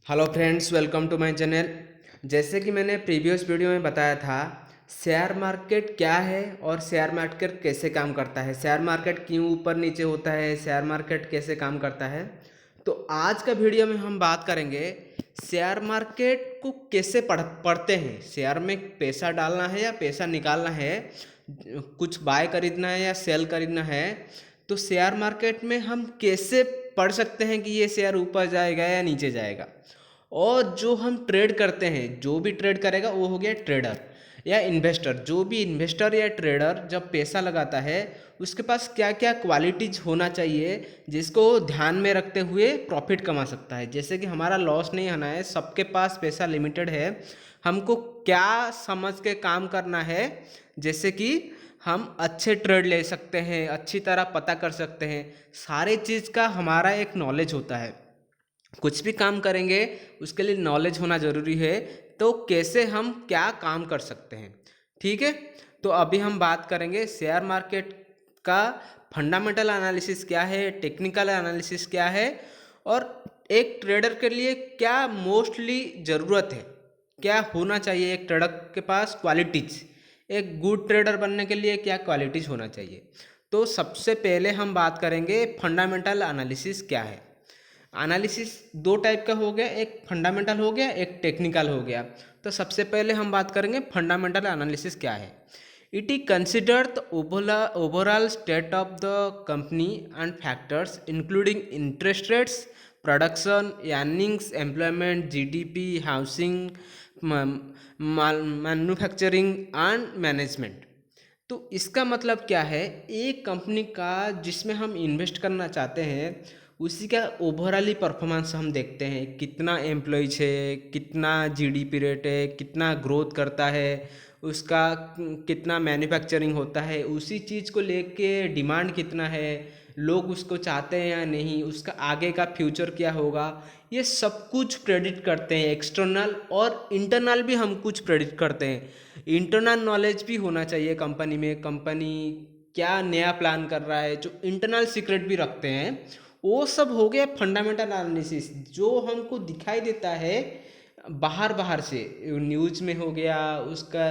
Hello friends, welcome to my channel. जैसे कि मैंने प्रीवियस वीडियो में बताया था, शेयर मार्केट क्या है और शेयर मार्केट कैसे काम करता है, शेयर मार्केट क्यों ऊपर नीचे होता है, शेयर मार्केट कैसे काम करता है। तो आज का वीडियो में हम बात करेंगे शेयर मार्केट को कैसे पढ़ते हैं। शेयर में पैसा डालना है या पैसा निकालना है, कुछ बाय खरीदना है या सेल खरीदना है, तो शेयर मार्केट में हम कैसे पढ़ सकते हैं कि ये शेयर ऊपर जाएगा या नीचे जाएगा। और जो हम ट्रेड करते हैं, जो भी ट्रेड करेगा वो हो गया ट्रेडर या इन्वेस्टर। जो भी इन्वेस्टर या ट्रेडर जब पैसा लगाता है, उसके पास क्या क्या क्वालिटीज होना चाहिए जिसको ध्यान में रखते हुए प्रॉफिट कमा सकता है। जैसे कि हमारा लॉस नहीं होना है, सबके पास पैसा लिमिटेड है, हमको क्या समझ के काम करना है। जैसे कि हम अच्छे ट्रेड ले सकते हैं, अच्छी तरह पता कर सकते हैं, सारे चीज़ का हमारा एक नॉलेज होता है। कुछ भी काम करेंगे उसके लिए नॉलेज होना ज़रूरी है। तो कैसे हम क्या काम कर सकते हैं, ठीक है। तो अभी हम बात करेंगे शेयर मार्केट का फंडामेंटल एनालिसिस क्या है, टेक्निकल एनालिसिस क्या है, और एक ट्रेडर के लिए क्या मोस्टली ज़रूरत है, क्या होना चाहिए एक ट्रेडर के पास क्वालिटीज़। एक गुड ट्रेडर बनने के लिए क्या क्वालिटीज़ होना चाहिए। तो सबसे पहले हम बात करेंगे फंडामेंटल एनालिसिस क्या है। एनालिसिस दो टाइप का हो गया, एक फंडामेंटल हो गया, एक टेक्निकल हो गया। तो सबसे पहले हम बात करेंगे फंडामेंटल एनालिसिस क्या है। It is consider the overall state of the company and factors including interest rates, production, earnings, employment, GDP, housing, manufacturing and management. तो इसका मतलब क्या है, एक कंपनी का जिसमें हम इन्वेस्ट करना चाहते हैं उसी का ओवरऑल ही परफॉर्मेंस हम देखते हैं। कितना एम्प्लॉयज है, कितना जीडीपी रेट है, कितना ग्रोथ करता है, उसका कितना मैन्युफैक्चरिंग होता है, उसी चीज़ को लेके डिमांड कितना है, लोग उसको चाहते हैं या नहीं, उसका आगे का फ्यूचर क्या होगा, ये सब कुछ प्रेडिक्ट करते हैं। एक्सटर्नल और इंटरनल भी हम कुछ प्रेडिक्ट करते हैं। इंटरनल नॉलेज भी होना चाहिए कंपनी में, कंपनी क्या नया प्लान कर रहा है, जो इंटरनल सीक्रेट भी रखते हैं। वो सब हो गया फंडामेंटल एनालिसिस, जो हमको दिखाई देता है बाहर बाहर से, न्यूज़ में हो गया उसका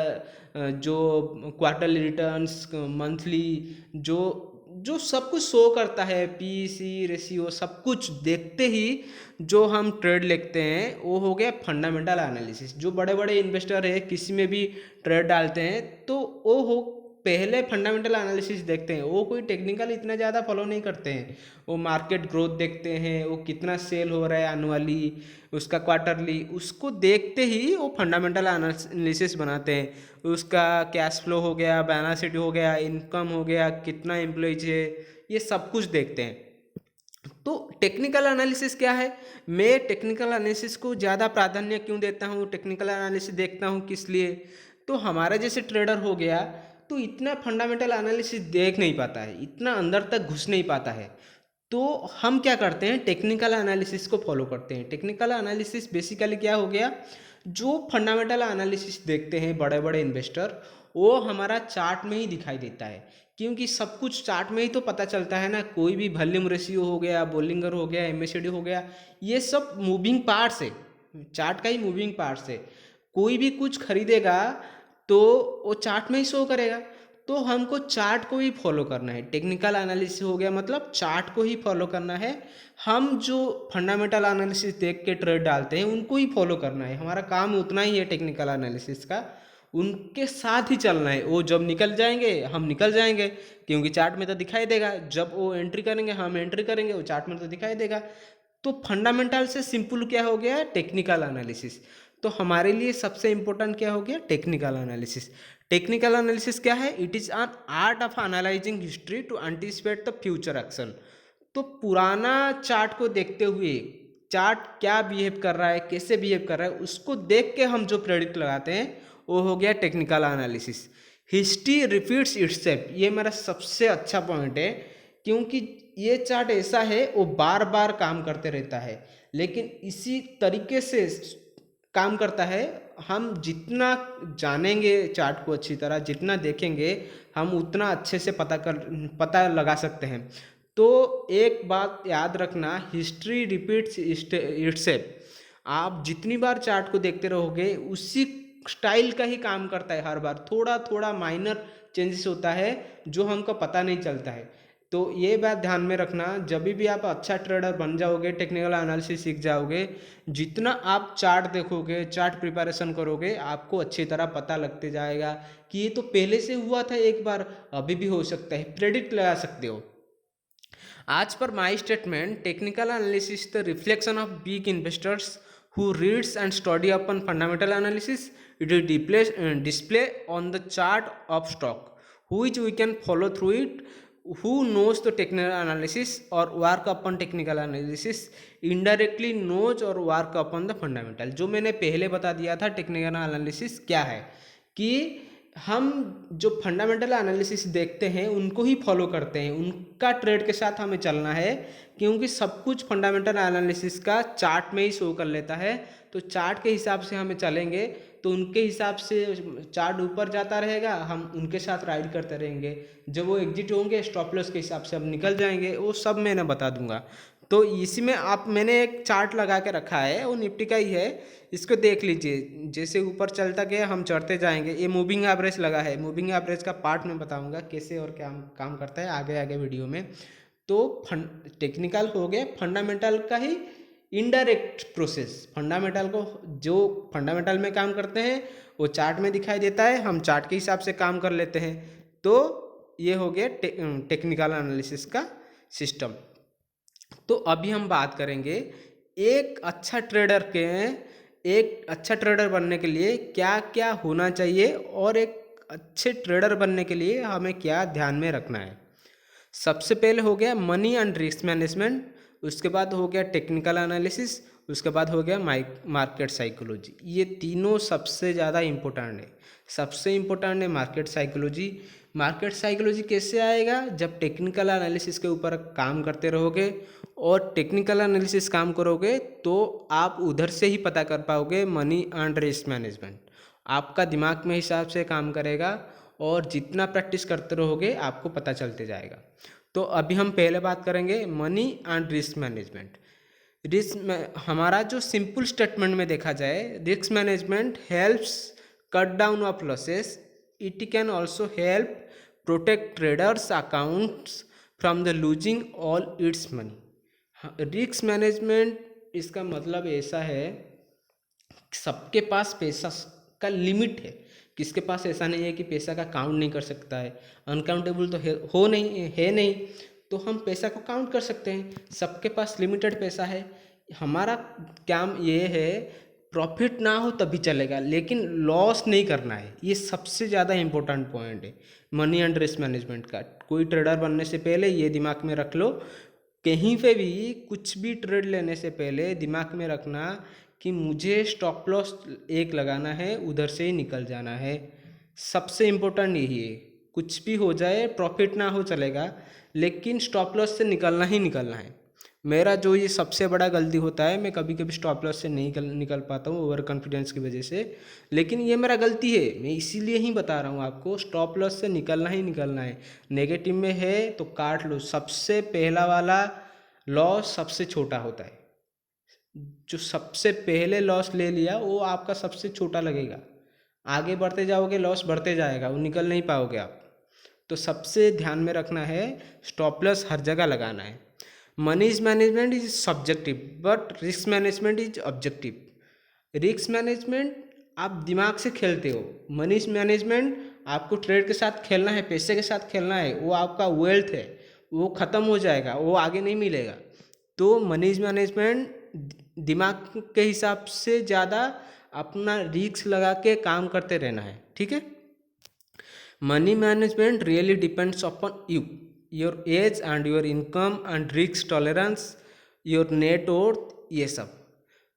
जो क्वार्टरली रिटर्न्स, मंथली, जो जो सब कुछ शो करता है, पी सी रेशियो, सब कुछ देखते ही जो हम ट्रेड लिखते हैं वो हो गया फंडामेंटल एनालिसिस। जो बड़े बड़े इन्वेस्टर है किसी में भी ट्रेड डालते हैं तो वो हो पहले फंडामेंटल एनालिसिस देखते हैं। वो कोई टेक्निकल इतना ज़्यादा फॉलो नहीं करते हैं, वो मार्केट ग्रोथ देखते हैं, वो कितना सेल हो रहा है एनुअली, उसका क्वार्टरली, उसको देखते ही वो फंडामेंटल एनालिसिस बनाते हैं। उसका कैश फ्लो हो गया, बैलेंस शीट हो गया, इनकम हो गया, कितना एम्प्लॉयज है, ये सब कुछ देखते हैं। तो टेक्निकल एनालिसिस क्या है, मैं टेक्निकल एनालिसिस को ज़्यादा प्राधान्य क्यों देता हूँ, टेक्निकल एनालिसिस देखता हूँ किस लिए। तो हमारा जैसे ट्रेडर हो गया तो इतना फंडामेंटल एनालिसिस देख नहीं पाता है, इतना अंदर तक घुस नहीं पाता है। तो हम क्या करते हैं, टेक्निकल एनालिसिस को फॉलो करते हैं। टेक्निकल एनालिसिस बेसिकली क्या हो गया, जो फंडामेंटल एनालिसिस देखते हैं बड़े बड़े इन्वेस्टर, वो हमारा चार्ट में ही दिखाई देता है। क्योंकि सब कुछ चार्ट में ही तो पता चलता है ना। कोई भी वॉल्यूम रेशियो हो गया, बोलिंगर हो गया, एमएसडी हो गया, ये सब मूविंग पार्ट्स है, चार्ट का ही मूविंग पार्ट्स है। कोई भी कुछ खरीदेगा तो वो चार्ट में ही शो करेगा। तो हमको चार्ट को ही फॉलो करना है। टेक्निकल एनालिसिस हो गया मतलब चार्ट को ही फॉलो करना है। हम जो फंडामेंटल एनालिसिस देख के ट्रेड डालते हैं उनको ही फॉलो करना है, हमारा काम उतना ही है टेक्निकल एनालिसिस का। उनके साथ ही चलना है। वो जब निकल जाएंगे हम निकल जाएंगे, क्योंकि चार्ट में तो दिखाई देगा। जब वो एंट्री करेंगे हम एंट्री करेंगे, वो चार्ट में तो दिखाई देगा। तो फंडामेंटल से सिंपल क्या हो गया, टेक्निकल एनालिसिस। तो हमारे लिए सबसे इंपॉर्टेंट क्या हो गया, टेक्निकल एनालिसिस। टेक्निकल एनालिसिस क्या है, it is an art of analysing history to anticipate the future action. तो पुराना चार्ट को देखते हुए चार्ट क्या बिहेव कर रहा है, कैसे बिहेव कर रहा है, उसको देख के हम जो प्रेडिक्ट लगाते हैं वो हो गया technical analysis. History repeats itself, ये मेरा सबसे अच्छा पॉइंट है। क्योंकि ये चार्ट ऐसा है वो बार बार काम करते रहता है, लेकिन इसी तरीके से काम करता है। हम जितना जानेंगे चार्ट को अच्छी तरह, जितना देखेंगे, हम उतना अच्छे से पता लगा सकते हैं। तो एक बात याद रखना, हिस्ट्री रिपीट्स इटसेल्फ। आप जितनी बार चार्ट को देखते रहोगे उसी स्टाइल का ही काम करता है, हर बार थोड़ा थोड़ा माइनर चेंजेस होता है जो हमको पता नहीं चलता है। तो ये बात ध्यान में रखना, जब भी आप अच्छा ट्रेडर बन जाओगे, टेक्निकल एनालिसिस सीख जाओगे, जितना आप चार्ट देखोगे, चार्ट प्रिपरेशन करोगे, आपको अच्छी तरह पता लगते जाएगा कि ये तो पहले से हुआ था एक बार, अभी भी हो सकता है, प्रेडिक्ट लगा सकते हो। As per my statement, technical analysis is the reflection of big investors who reads and study upon fundamental analysis. It is display on the chart of stock, which we can follow through it. Who knows the technical analysis or work upon technical analysis indirectly knows or work upon the fundamental. जो मैंने पहले बता दिया था technical analysis क्या है, कि हम जो फंडामेंटल एनालिसिस देखते हैं उनको ही फॉलो करते हैं, उनका ट्रेड के साथ हमें चलना है, क्योंकि सब कुछ फंडामेंटल एनालिसिस का चार्ट में ही शो कर लेता है। तो चार्ट के हिसाब से हमें चलेंगे तो उनके हिसाब से चार्ट ऊपर जाता रहेगा, हम उनके साथ राइड करते रहेंगे, जब वो एग्जिट होंगे स्टॉप लॉस के हिसाब से हम निकल जाएंगे, वो सब मैंने बता दूंगा। तो इसी में मैंने एक चार्ट लगा के रखा है, वो निफ्टी का ही है, इसको देख लीजिए। जैसे ऊपर चलता गया हम चढ़ते जाएंगे। ये मूविंग एवरेज लगा है, मूविंग एवरेज का पार्ट मैं बताऊंगा कैसे और क्या काम करता है आगे आगे वीडियो में। तो टेक्निकल हो गया, फंडामेंटल का ही इनडायरेक्ट प्रोसेस। फंडामेंटल को जो फंडामेंटल में काम करते हैं वो चार्ट में दिखाई देता है, हम चार्ट के हिसाब से काम कर लेते हैं। तो ये हो गया टेक्निकल एनालिसिस का सिस्टम। तो अभी हम बात करेंगे एक अच्छा ट्रेडर बनने के लिए क्या क्या होना चाहिए और एक अच्छे ट्रेडर बनने के लिए हमें क्या ध्यान में रखना है। सबसे पहले हो गया मनी एंड रिस्क मैनेजमेंट, उसके बाद हो गया टेक्निकल एनालिसिस, उसके बाद हो गया मार्केट साइकोलॉजी। ये तीनों सबसे ज़्यादा इम्पोर्टेंट है। सबसे इम्पोर्टेंट है मार्केट साइकोलॉजी। मार्केट साइकोलॉजी कैसे आएगा, जब टेक्निकल एनालिसिस के ऊपर काम करते रहोगे और टेक्निकल एनालिसिस काम करोगे तो आप उधर से ही पता कर पाओगे मनी एंड रिस्क मैनेजमेंट। आपका दिमाग में हिसाब से काम करेगा और जितना प्रैक्टिस करते रहोगे आपको पता चलते जाएगा। तो अभी हम पहले बात करेंगे मनी एंड रिस्क मैनेजमेंट। हमारा जो सिंपल स्टेटमेंट में देखा जाए, risk management helps cut down of losses, it can also help protect traders accounts from the losing all it's money. Risk management इसका मतलब ऐसा है, सबके पास पैसा का लिमिट है, किसके पास ऐसा नहीं है कि पैसा का काउंट नहीं कर सकता है। अनकाउंटेबल तो है नहीं, तो हम पैसा को काउंट कर सकते हैं। सबके पास लिमिटेड पैसा है। हमारा काम ये है प्रॉफिट ना हो तभी चलेगा, लेकिन लॉस नहीं करना है। ये सबसे ज़्यादा इम्पोर्टेंट पॉइंट है मनी एंड रिस्क मैनेजमेंट का। कोई ट्रेडर बनने से पहले ये दिमाग में रख लो, कहीं पे भी कुछ भी ट्रेड लेने से पहले दिमाग में रखना कि मुझे स्टॉप लॉस एक लगाना है, उधर से ही निकल जाना है। सबसे इम्पोर्टेंट यही है, कुछ भी हो जाए प्रॉफिट ना हो चलेगा, लेकिन स्टॉप लॉस से निकलना ही निकलना है। मेरा जो ये सबसे बड़ा गलती होता है, मैं कभी कभी स्टॉप लॉस से नहीं निकल पाता हूँ ओवर कॉन्फिडेंस की वजह से, लेकिन ये मेरा गलती है, मैं इसीलिए ही बता रहा हूँ आपको। स्टॉप लॉस से निकलना ही निकलना है। नेगेटिव में है तो काट लो। सबसे पहला वाला लॉस सबसे छोटा होता है, जो सबसे पहले लॉस ले लिया वो आपका सबसे छोटा लगेगा। आगे बढ़ते जाओगे लॉस बढ़ते जाएगा, वो निकल नहीं पाओगे आप। तो सबसे ध्यान में रखना है स्टॉप लॉस हर जगह लगाना है। Money management is subjective but risk management is objective. Risk management आप दिमाग से खेलते हो, मनी मैनेजमेंट आपको ट्रेड के साथ खेलना है, पैसे के साथ खेलना है। वो आपका वेल्थ है, वो ख़त्म हो जाएगा, वो आगे नहीं मिलेगा। तो मनी मैनेजमेंट दिमाग के हिसाब से ज़्यादा अपना रिस्क लगा के काम करते रहना है, ठीक है। Money management really depends upon you, your age and your income and risk tolerance, your net worth, ये सब।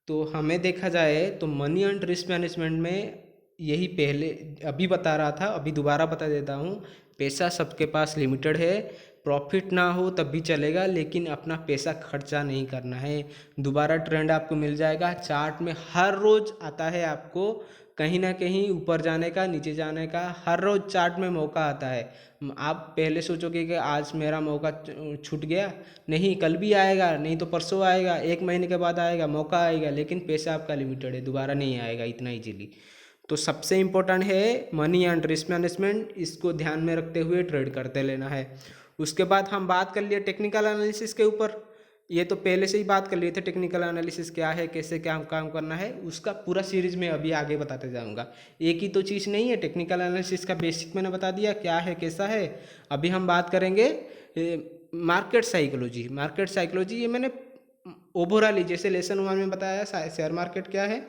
तो हमें देखा जाए तो मनी एंड रिस्क मैनेजमेंट में यही पहले अभी बता रहा था, अभी दोबारा बता देता हूँ। पैसा सबके पास लिमिटेड है, प्रॉफिट ना हो तब भी चलेगा, लेकिन अपना पैसा खर्चा नहीं करना है। दोबारा ट्रेंड आपको मिल जाएगा, चार्ट में हर रोज़ आता है आपको कहीं ना कहीं ऊपर जाने का, नीचे जाने का। हर रोज़ चार्ट में मौका आता है। आप पहले सोचोगे कि आज मेरा मौका छूट गया, नहीं, कल भी आएगा, नहीं तो परसों आएगा, एक महीने के बाद आएगा, मौका आएगा, लेकिन पैसा आपका लिमिटेड है, दोबारा नहीं आएगा इतना इजीली। तो सबसे इम्पोर्टेंट है मनी एंड रिस्क मैनेजमेंट, इसको ध्यान में रखते हुए ट्रेड करते लेना है। उसके बाद हम बात कर लिए टेक्निकल एनालिसिस के ऊपर। ये तो पहले से ही बात कर लिए थे, टेक्निकल एनालिसिस क्या है, कैसे क्या काम करना है, उसका पूरा सीरीज में अभी आगे बताते जाऊंगा। एक ही तो चीज़ नहीं है, टेक्निकल एनालिसिस का बेसिक मैंने बता दिया क्या है कैसा है। अभी हम बात करेंगे मार्केट साइकोलॉजी। मार्केट साइकोलॉजी ये मैंने ओवरऑल, जैसे लेसन 1 में बताया शेयर मार्केट क्या है,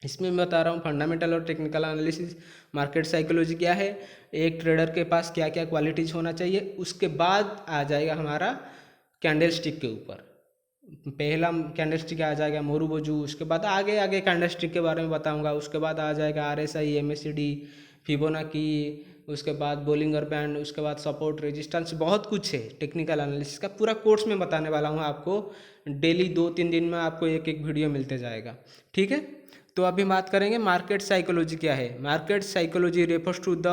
इसमें मैं बता रहा हूँ फंडामेंटल और टेक्निकल एनालिसिस। मार्केट साइकोलॉजी क्या है, एक ट्रेडर के पास क्या क्या क्वालिटीज होना चाहिए। उसके बाद आ जाएगा हमारा कैंडल स्टिक के ऊपर। पहला कैंडल स्टिक आ जाएगा मोरूबोजू, उसके बाद आगे आगे कैंडल स्टिक के बारे में बताऊंगा। उसके बाद आ जाएगा RSI, MACD, फिबोनाची, उसके बाद बोलिंगर बैंड, उसके बाद सपोर्ट रेजिस्टेंस, बहुत कुछ है टेक्निकल एनालिसिस का। पूरा कोर्स में बताने वाला हूँ आपको, डेली 2-3 दिन में आपको एक एक वीडियो मिलते जाएगा, ठीक है। तो अभी बात करेंगे मार्केट साइकोलॉजी क्या है। Market psychology refers to the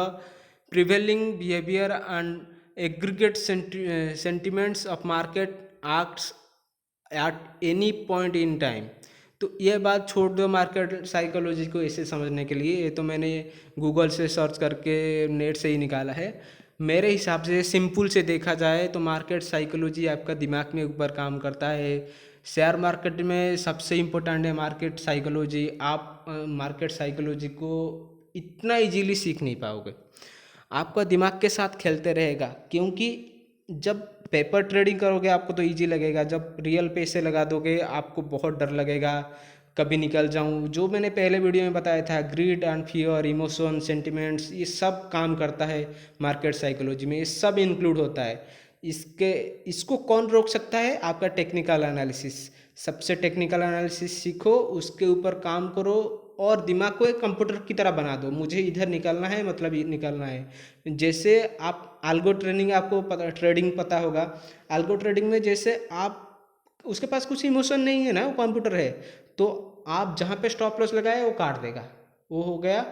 prevailing behaviour and aggregate sentiments of market acts at any point in time. तो ये बात छोड़ दो मार्केट साइकोलॉजी को ऐसे समझने के लिए, ये तो मैंने गूगल से सर्च करके नेट से ही निकाला है। मेरे हिसाब से सिंपल से देखा जाए तो मार्केट साइकोलॉजी आपका दिमाग में ऊपर काम करता है। शेयर मार्केट में सबसे इम्पोर्टेंट है मार्केट साइकोलॉजी। आप मार्केट साइकोलॉजी को इतना इजीली सीख नहीं पाओगे, आपका दिमाग के साथ खेलते रहेगा। क्योंकि जब पेपर ट्रेडिंग करोगे आपको तो इजी लगेगा, जब रियल पैसे लगा दोगे आपको बहुत डर लगेगा, कभी निकल जाऊं। जो मैंने पहले वीडियो में बताया था, grid and fear, emotion, sentiments, ये सब काम करता है मार्केट साइकोलॉजी में, ये सब इंक्लूड होता है। इसको कौन रोक सकता है? आपका टेक्निकल एनालिसिस। सबसे टेक्निकल एनालिसिस सीखो, उसके ऊपर काम करो और दिमाग को एक कंप्यूटर की तरह बना दो। मुझे इधर निकलना है, मतलब ये निकलना है। जैसे आप अल्गो ट्रेडिंग, आपको ट्रेडिंग पता होगा। अल्गो ट्रेडिंग में जैसे आप, उसके पास कुछ इमोशन नहीं है ना, वो कंप्यूटर है, तो आप जहाँ पे स्टॉप लॉस लगाए वो काट देगा। वो हो गया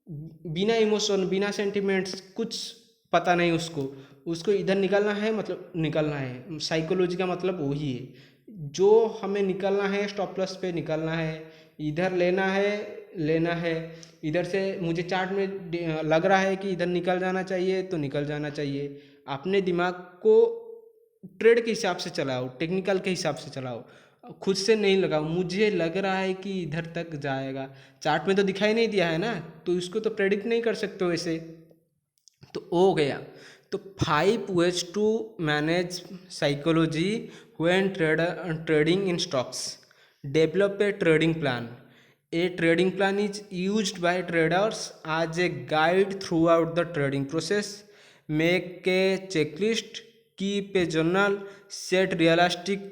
बिना इमोशन, बिना सेंटिमेंट्स, कुछ पता नहीं उसको। उसको इधर निकलना है, मतलब निकलना है। साइकोलॉजी का मतलब वही है, जो हमें निकलना है स्टॉप लॉस पे निकलना है, इधर लेना है, लेना है। इधर से मुझे चार्ट में लग रहा है कि इधर निकल जाना चाहिए तो निकल जाना चाहिए। अपने दिमाग को ट्रेड के हिसाब से चलाओ, टेक्निकल के हिसाब से चलाओ, खुद से नहीं लगाओ। मुझे लग रहा है कि इधर तक जाएगा, चार्ट में तो दिखाई नहीं दिया है ना, तो इसको तो प्रेडिक्ट नहीं कर सकते हो ऐसे। तो हो गया। तो 5 ways to manage psychology when trading in stocks. Develop a trading plan. A trading plan is used by traders as a guide throughout the trading process. Make a checklist, keep a journal, set realistic.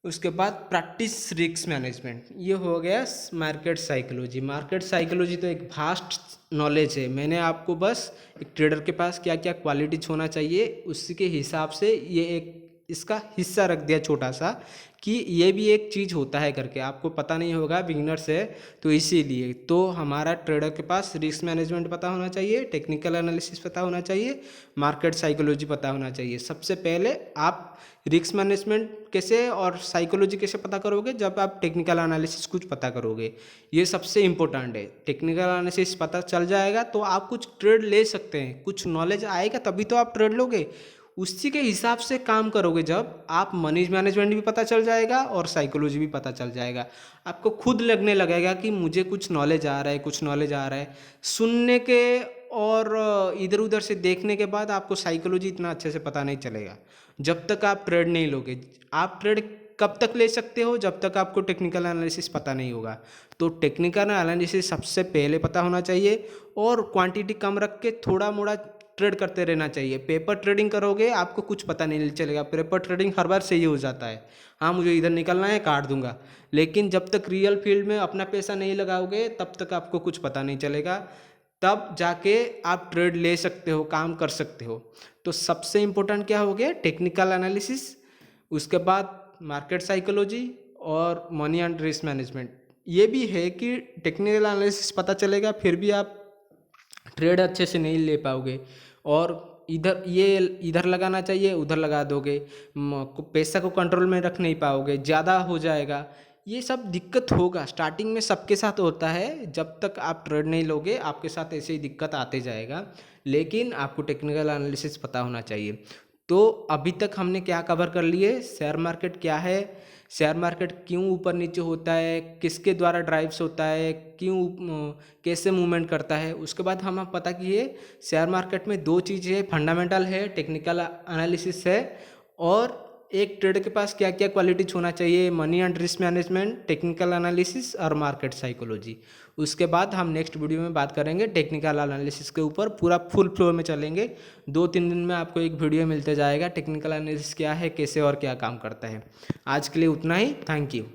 उसके बाद practice risk management. ये हो गया market psychology. Market psychology तो एक vast knowledge है। मैंने आपको बस एक ट्रेडर के पास क्या क्या क्वालिटीज होना चाहिए उसी के हिसाब से ये एक इसका हिस्सा रख दिया छोटा सा, कि ये भी एक चीज़ होता है करके। आपको पता नहीं होगा, बिगिनर से, तो इसीलिए तो हमारा ट्रेडर के पास रिस्क मैनेजमेंट पता होना चाहिए, टेक्निकल एनालिसिस पता होना चाहिए, मार्केट साइकोलॉजी पता होना चाहिए। सबसे पहले आप रिस्क मैनेजमेंट कैसे और साइकोलॉजी कैसे पता करोगे? जब आप टेक्निकल एनालिसिस कुछ पता करोगे, ये सबसे इम्पोर्टेंट है। टेक्निकल एनालिसिस पता चल जाएगा तो आप कुछ ट्रेड ले सकते हैं, कुछ नॉलेज आएगा तभी तो आप ट्रेड लोगे। उसी के हिसाब से काम करोगे जब आप, मनी मैनेजमेंट भी पता चल जाएगा और साइकोलॉजी भी पता चल जाएगा। आपको खुद लगने लगेगा कि मुझे कुछ नॉलेज आ रहा है, कुछ नॉलेज आ रहा है। सुनने के और इधर उधर से देखने के बाद आपको साइकोलॉजी इतना अच्छे से पता नहीं चलेगा जब तक आप ट्रेड नहीं लोगे। आप ट्रेड कब तक ले सकते हो? जब तक आपको टेक्निकल एनालिसिस पता नहीं होगा। तो टेक्निकल एनालिसिस सबसे पहले पता होना चाहिए और क्वांटिटी कम रख के थोड़ा मोड़ा ट्रेड करते रहना चाहिए। पेपर ट्रेडिंग करोगे आपको कुछ पता नहीं चलेगा। पेपर ट्रेडिंग हर बार सही हो जाता है, हाँ मुझे इधर निकलना है काट दूंगा, लेकिन जब तक रियल फील्ड में अपना पैसा नहीं लगाओगे तब तक आपको कुछ पता नहीं चलेगा। तब जाके आप ट्रेड ले सकते हो, काम कर सकते हो। तो सबसे इम्पोर्टेंट क्या हो गया? टेक्निकल एनालिसिस, उसके बाद मार्केट साइकोलॉजी और मनी एंड रिस्क मैनेजमेंट। ये भी है कि टेक्निकल एनालिसिस पता चलेगा फिर भी आप ट्रेड अच्छे से नहीं ले पाओगे, और इधर लगाना चाहिए उधर लगा दोगे, पैसा को कंट्रोल में रख नहीं पाओगे, ज़्यादा हो जाएगा। ये सब दिक्कत होगा, स्टार्टिंग में सबके साथ होता है। जब तक आप ट्रेड नहीं लोगे आपके साथ ऐसे ही दिक्कत आते जाएगा, लेकिन आपको टेक्निकल एनालिसिस पता होना चाहिए। तो अभी तक हमने क्या कवर कर लिए, शेयर मार्केट क्या है, शेयर मार्केट क्यों ऊपर नीचे होता है, किसके द्वारा ड्राइव्स होता है, कैसे मूवमेंट करता है। उसके बाद हम पता किए शेयर मार्केट में दो चीज़ें है, फंडामेंटल है, टेक्निकल एनालिसिस है, और एक ट्रेड के पास क्या क्या क्वालिटीज होना चाहिए, money and risk management, technical analysis और मार्केट साइकोलॉजी। उसके बाद हम नेक्स्ट वीडियो में बात करेंगे टेक्निकल एनालिसिस के ऊपर, पूरा फुल फ्लो में चलेंगे। 2-3 दिन में आपको एक वीडियो मिलते जाएगा टेक्निकल एनालिसिस क्या है, कैसे और क्या काम करता है। आज के लिए उतना ही, थैंक यू।